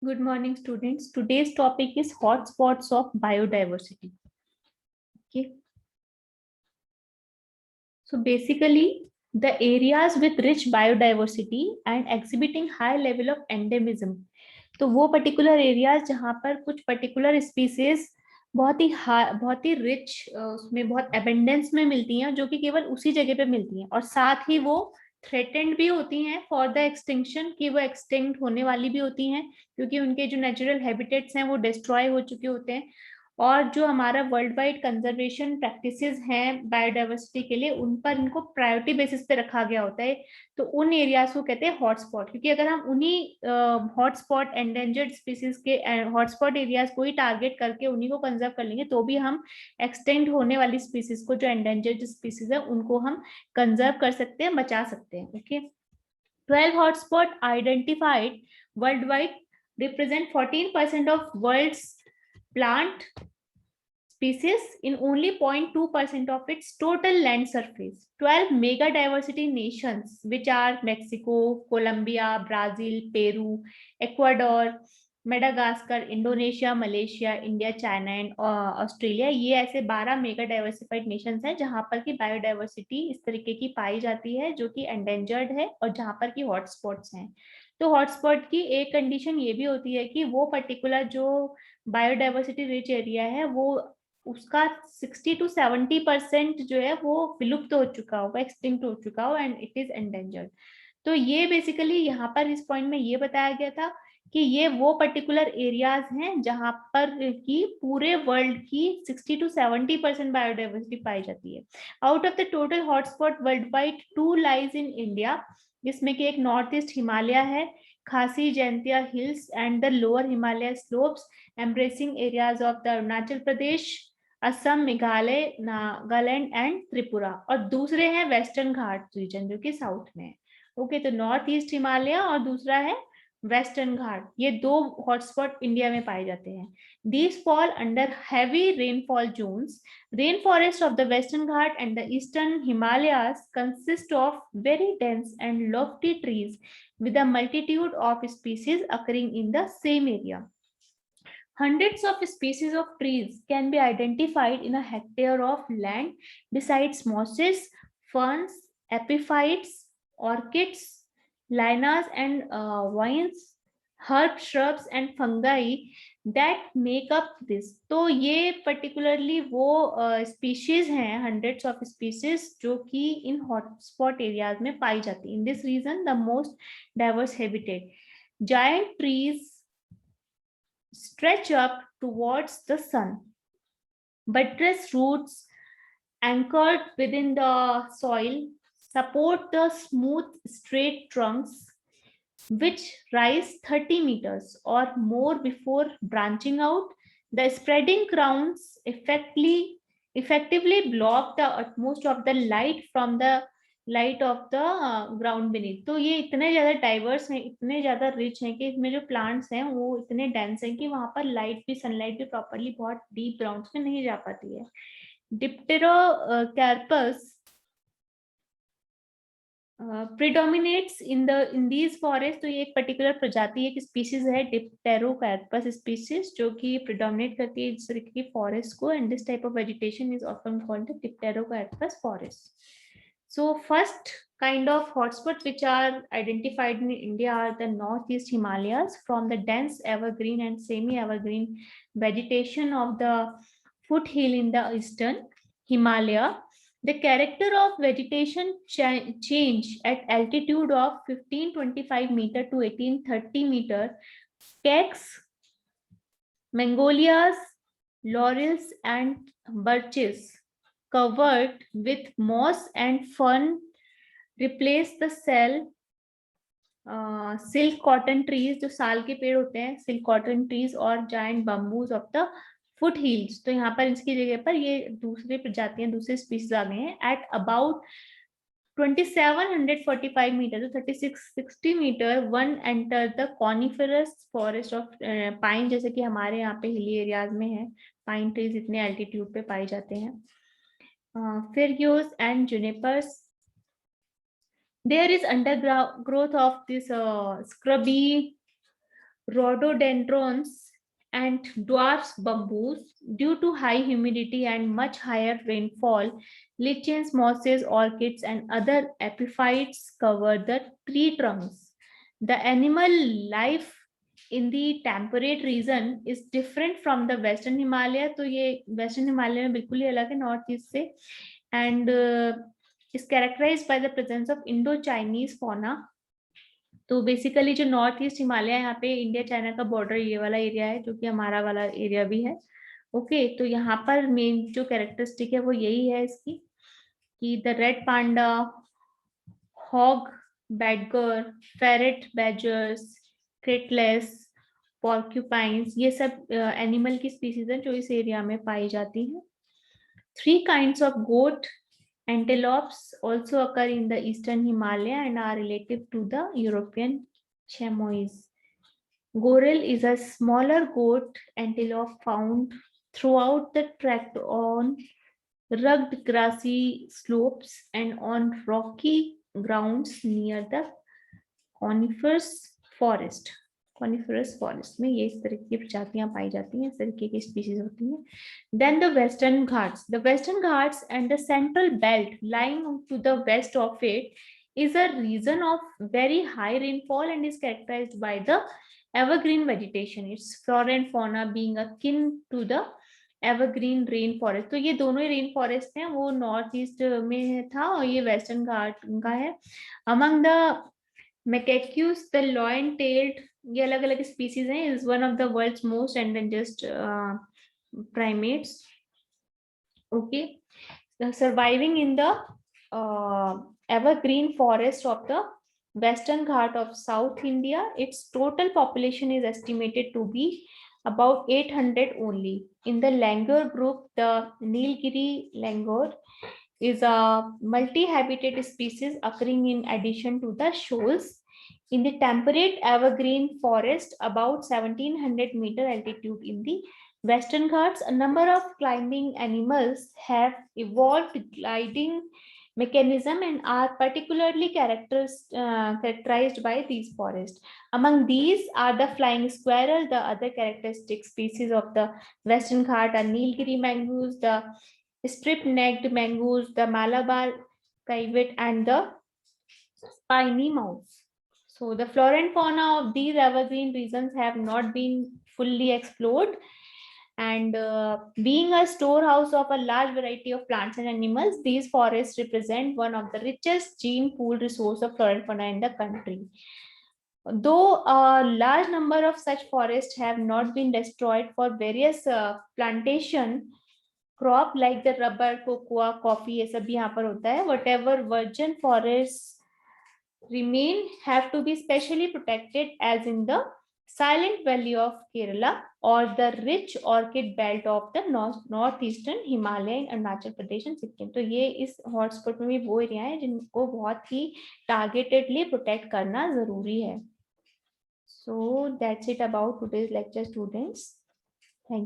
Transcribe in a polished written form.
Good morning, students. Today's topic is hotspots of biodiversity. Okay. So basically, the areas with rich biodiversity and exhibiting high level of endemism. तो वो particular areas जहाँ पर कुछ particular species बहुत ही rich उसमें बहुत abundance में मिलती हैं, जो कि केवल उसी जगह पे मिलती हैं, और साथ ही वो थ्रेटेंड भी होती हैं फॉर द एक्सटिंक्शन, कि वो एक्सटिंक्ट होने वाली भी होती हैं क्योंकि उनके जो नेचुरल हैबिटेट्स हैं वो डिस्ट्रॉय हो चुके होते हैं। और जो हमारा वर्ल्ड वाइड कंजर्वेशन प्रैक्टिसेस हैं बायोडाइवर्सिटी के लिए, उन पर इनको प्रायोरिटी बेसिस पे रखा गया होता है। तो उन एरियाज को कहते हैं हॉटस्पॉट, क्योंकि अगर हम उन्हीं हॉटस्पॉट एंडेंजर्ड स्पीसीज के हॉटस्पॉट एरियाज को ही टारगेट करके उन्हीं को कंजर्व कर लेंगे, तो भी हम एक्सटेंड होने वाली स्पीसीज को, जो एंडेंजर्ड स्पीसीज है, उनको हम कंजर्व कर सकते हैं, बचा सकते हैं। Okay, 12 hotspot identified worldwide represent 14% of world's plant species in only 0.2% of its total land surface. 12 mega diversity nations, which are Mexico, Colombia, Brazil, Peru, Ecuador, Madagascar, Indonesia, Malaysia, India, China and Australia, ये ऐसे 12 mega diversified Nations हैं जहां पर की biodiversity इस तरीके की पाई जाती है जो कि एंडेंजर्ड है और जहां पर की हॉटस्पॉट्स हैं। तो हॉटस्पॉट की एक कंडीशन ये भी होती है कि वो पर्टिकुलर जो बायोडाइवर्सिटी रिच एरिया है वो उसका 60 to 70% जो है वो विलुप्त हो चुका होगा, एक्सटिंक्ट हो चुका हो, एंड इट इज एंडेंजर्ड। तो ये बेसिकली यहाँ पर इस पॉइंट में ये बताया गया था कि ये वो पर्टिकुलर एरियाज हैं जहां पर की पूरे वर्ल्ड की 60 to 70% बायोडाइवर्सिटी पाई जाती है। Out of the total hotspot worldwide 2 lies in India, जिसमें कि एक नॉर्थ ईस्ट हिमालय है, Khasi Jaintia hills and the lower Himalaya slopes embracing areas of the Arunachal Pradesh, Assam, Meghalaya, Nagaland and Tripura, और दूसरे हैं वेस्टर्न घाट रीजन जो कि साउथ में है। ओके, तो नॉर्थ ईस्ट हिमालय और दूसरा है वेस्टर्न घाट, ये दो हॉटस्पॉट इंडिया में पाए जाते हैं। These fall under heavy rainfall zones. Rainforest of the Western Ghat and the Eastern Himalayas consist of very dense and lofty trees with a multitude of species occurring in the same area. Hundreds of species of trees can be identified in a hectare of land. Besides mosses, ferns, epiphytes, orchids, lianas, and vines, herb shrubs and fungi that make up this. तो ये particularly वो species हैं, hundreds of species जो कि इन hotspot areas में पाई जाती हैं. In this region, the most diverse habitat. Giant trees stretch up towards the sun. Buttress roots anchored within the soil support the smooth, straight trunks which rise 30 meters or more before branching out. The spreading crowns effectively block the utmost of the light from the light of the ground beneath. तो ये इतने ज्यादा diverse हैं, इतने ज्यादा rich हैं कि इसमें जो प्लांट्स हैं वो इतने डेंस हैं कि वहां पर लाइट भी, सनलाइट भी प्रॉपरली बहुत डीप ग्राउंड्स में नहीं जा पाती है। Dipterocarpus predominates in these forests। तो ये एक पर्टिकुलर प्रजाति, एक स्पीसीज है डिप्टेरोकार्पस स्पीसीज जो कि प्रिडोमिनेट करती है इस तरीके की फॉरेस्ट को, and this type of vegetation is often called the Dipterocarpus forest. So first kind of hotspots which are identified in India are the northeast Himalayas, from the dense evergreen and semi-evergreen vegetation of the foothill in the eastern Himalaya. The character of vegetation change at altitude of 1525 meter to 1830 meter. Cakes, magnolias, laurels and birches covered with moss and fern replace the silk cotton trees, जो साल के पेड़ होते हैं, silk cotton trees और giant bamboos of the foothills। तो यहाँ पर इसकी जगह पर ये दूसरे प्रजातियां, दूसरे स्पीसीज आ गए हैं। At about 2745 metre to 3660 metre one enter the coniferous forest of pine, जैसे कि हमारे यहाँ पे हिली एरियाज में है, पाइन ट्रीज इतने एल्टीट्यूड पे पाए जाते हैं। Fir and junipers, There is undergrowth of this scrubby rhododendrons and dwarf bamboos. Due to high humidity and much higher rainfall, lichens, mosses, orchids, and other epiphytes cover the tree trunks. The animal life in the temperate region is different from the western Himalaya. तो ये western Himalaya में बिल्कुल ही अलग है north east से, and is characterized by the presence of Indo-Chinese fauna. तो basically जो north east Himalaya यहाँ पे इंडिया चाइना का बॉर्डर ये वाला एरिया है, जो कि हमारा वाला एरिया भी है. ओके, तो यहाँ पर मेन जो कैरेक्टरिस्टिक है वो यही है इसकी, कि the red panda, hog, badger, ferret, badgers, क्रिटलेस, पॉर्क्यूपाइंस, ये सब एनिमल की स्पीसीज हैं जो इस एरिया में पाई जाती हैं. 3 kinds of goat antelopes also occur in the eastern Himalaya and are relative to the European chamois. Goril is a smaller goat antelope found throughout the tract on rugged grassy slopes and on rocky grounds near the coniferous forest. Coniferous forest में ये इस तरह की प्रजातियां पाई जाती हैं, इस तरीके की स्पीसीज होती हैं. Then the Western Ghats and the central belt lying to the west of it is a region of very high rainfall and is characterized by the evergreen vegetation. Its flora and fauna being akin to the evergreen rainforest. तो ये दोनों ही rain forest हैं, वो north east में था और ये western घाट का है. Among the macaques, the lion-tailed, ये अलग अलग स्पीसीज हैं, is one of the world's most endangered primates. Okay, surviving in the evergreen forest of the western Ghat of South India. Its total population is estimated to be about 800 only. In the langur group, the Nilgiri langur is a multi-habitat species occurring in addition to the shoals. In the temperate evergreen forest, about 1700 meter altitude in the Western Ghats, a number of climbing animals have evolved gliding mechanism and are particularly characterized by these forests. Among these are the flying squirrel. The other characteristic species of the Western Ghat are Nilgiri mangoes, the strip-necked mangoes, the Malabar privet, and the spiny mouse. So the flora and fauna of these evergreen regions have not been fully explored, and being a storehouse of a large variety of plants and animals, these forests represent one of the richest gene pool resource of flora and fauna in the country. Though a large number of such forests have not been destroyed for various plantation crop like the rubber, cocoa, coffee, ये सब भी यहाँ पर होता है. Whatever virgin forests remain have to be specially protected, as in the Silent Valley of Kerala or the rich orchid belt of the northeastern Himalaya in Arunachal Pradesh and Sikkim. तो ये इस हॉटस्पॉट में भी वो area है जिनको बहुत ही टारगेटेडली protect करना जरूरी है. So that's it about today's lecture, students. Thank you.